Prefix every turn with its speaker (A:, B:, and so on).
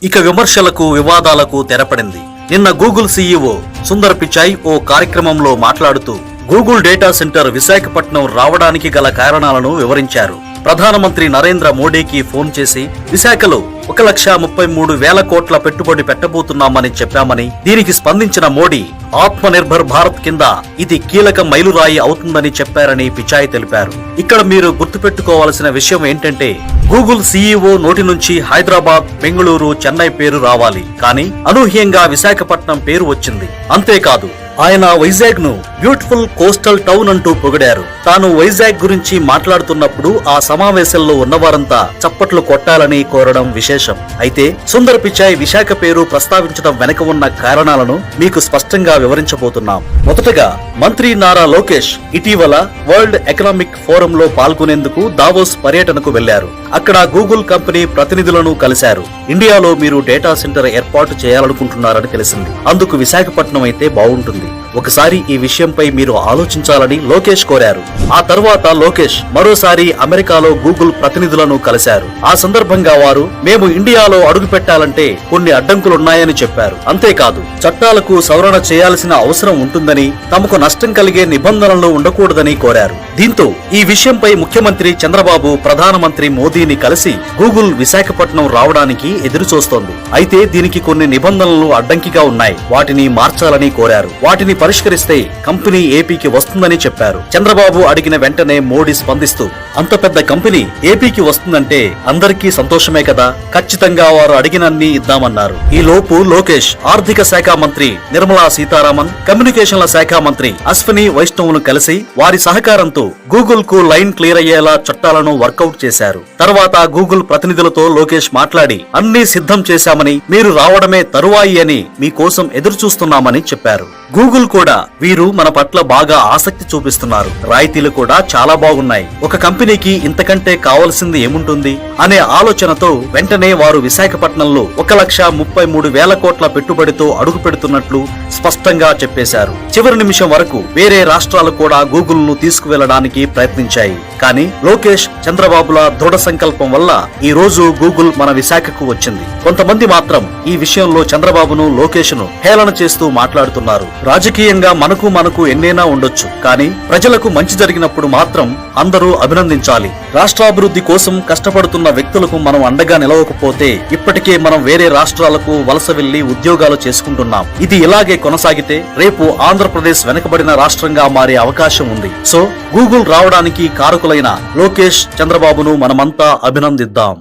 A: ఇక విమర్శలకు వివాదాలకు తెరపడింది. నిన్న గూగుల్ సీఈఓ సుందర్ పిచాయ్ ఓ కార్యక్రమంలో మాట్లాడుతూ గూగుల్ డేటా సెంటర్ విశాఖపట్నం రావడానికి గల కారణాలను వివరించారు. ప్రధానమంత్రి నరేంద్ర మోడీకి ఫోన్ చేసి విశాఖలో 1,33,000 కోట్ల పెట్టుబడి పెట్టబోతున్నామని చెప్పామని, దీనికి స్పందించిన మోడీ ఆత్మ నిర్భర్ భారత్ కింద ఇది కీలక మైలురాయి అవుతుందని చెప్పారని పిచాయ్ తెలిపారు. ఇక్కడ మీరు గుర్తుపెట్టుకోవాల్సిన విషయం ఏంటంటే గూగుల్ సీఈఓ నోటి నుంచి హైదరాబాద్, బెంగళూరు, చెన్నై పేరు రావాలి, కానీ అనూహ్యంగా విశాఖపట్నం పేరు వచ్చింది. అంతేకాదు, ఆయన వైజాగ్ ను బ్యూటిఫుల్ కోస్టల్ టౌన్ అంటూ పొగిడారు. తాను వైజాగ్ గురించి మాట్లాడుతున్నప్పుడు ఆ సమావేశంలో ఉన్నవారంతా చప్పట్లు కొట్టాలని కోరడం విశేషం. అయితే సుందర్ పిచాయ్ విశాఖ పేరు ప్రస్తావించడం వెనక ఉన్న కారణాలను మీకు స్పష్టంగా వివరించబోతున్నాం. మొదటగా మంత్రి నారా లోకేష్ ఇటీవల వరల్డ్ ఎకనామిక్ ఫోరం లో పాల్గొనేందుకు దావోస్ పర్యటనకు వెళ్లారు. అక్కడ గూగుల్ కంపెనీ ప్రతినిధులను కలిశారు. ఇండియాలో మీరు డేటా సెంటర్ ఏర్పాటు చేయాలనుకుంటున్నారని తెలిసింది. అందుకు విశాఖపట్నం అయితే బాగుంటుంది. ఒకసారి ఈ విషయంపై మీరు ఆలోచించాలని లోకేష్ కోరారు. ఆ తర్వాత లోకేష్ మరోసారి అమెరికాలో గూగుల్ ప్రతినిధులను కలిశారు. ఆ సందర్భంగా వారు మేము ఇండియాలో అడుగు పెట్టాలంటే కొన్ని అడ్డంకులున్నాయని చెప్పారు. అంతేకాదు, చట్టాలకు సవరణ చేయాల్సిన అవసరం ఉంటుందని, తమకు నష్టం కలిగే నిబంధనలు ఉండకూడదని కోరారు. దీంతో ఈ విషయంపై ముఖ్యమంత్రి చంద్రబాబు ప్రధానమంత్రి మోదీని కలిసి గూగుల్ విశాఖపట్నం రావడానికి ఎదురుచూస్తోంది. అయితే దీనికి కొన్ని నిబంధనలు అడ్డంకిగా ఉన్నాయి, వాటిని మార్చాలని కోరారు. వాటిని పరిష్కరిస్తే కంపెనీ ఏపీకి వస్తుందని చెప్పారు. చంద్రబాబు అడిగిన వెంటనే మోడీ స్పందిస్తూ అంత పెద్ద కంపెనీ ఏపీకి వస్తుందంటే అందరికీ సంతోషమే కదా, ఖచ్చితంగా వారు అడిగినన్ని ఇద్దామన్నారు. ఈ లోపు లోకేష్ ఆర్థిక శాఖ మంత్రి నిర్మలా సీతారామన్, కమ్యూనికేషన్ల శాఖ మంత్రి అశ్విని వైష్ణవ్ను కలిసి వారి సహకారంతో గూగుల్ కు లైన్ క్లియర్ అయ్యేలా చట్టాలను వర్కౌట్ చేశారు. తర్వాత గూగుల్ ప్రతినిధులతో లోకేష్ మాట్లాడి అన్ని సిద్ధం చేశామని, మీరు రావడమే తరువాయి అని మీకోసం ఎదురు చూస్తున్నామని చెప్పారు. గూగుల్ కూడా వీరు మన పట్ల బాగా ఆసక్తి చూపిస్తున్నారు, రాయితీలు కూడా చాలా బాగున్నాయి, ఒక కంపెనీకి ఇంతకంటే కావాల్సింది ఏముంటుంది అనే ఆలోచనతో వెంటనే వారు విశాఖపట్నంలో 1,33,000 కోట్ల పెట్టుబడితో అడుగు పెడుతున్నట్లు స్పష్టంగా చెప్పేశారు. చివరి నిమిషం వరకు వేరే రాష్ట్రాలు కూడా గూగుల్ ను తీసుకువెళ్లడానికి ప్రయత్నించాయి. కానీ లోకేష్, చంద్రబాబుల దృఢ సంకల్పం వల్ల ఈ రోజు గూగుల్ మన విశాఖకు వచ్చింది. కొంతమంది మాత్రం ఈ విషయంలో చంద్రబాబును, లోకేష్ ను హేళన చేస్తూ మాట్లాడుతున్నారు. రాజకీయంగా మనకు ఎన్నైనా ఉండొచ్చు, కానీ ప్రజలకు మంచి జరిగినప్పుడు మాత్రం అందరూ అభినందించాలి. రాష్ట్రాభివృద్ధి కోసం కష్టపడుతున్న వ్యక్తులకు మనం అండగా నిలవకపోతే ఇప్పటికే మనం వేరే రాష్ట్రాలకు వలస వెళ్లి ఉద్యోగాలు చేసుకుంటున్నాం. ఇది ఇలాగే కొనసాగితే రేపు ఆంధ్రప్రదేశ్ వెనుకబడిన రాష్ట్రంగా మారే అవకాశం ఉంది. సో గూగుల్ రావడానికి కారకులైన లోకేష్, చంద్రబాబును మనమంతా అభినందిద్దాం.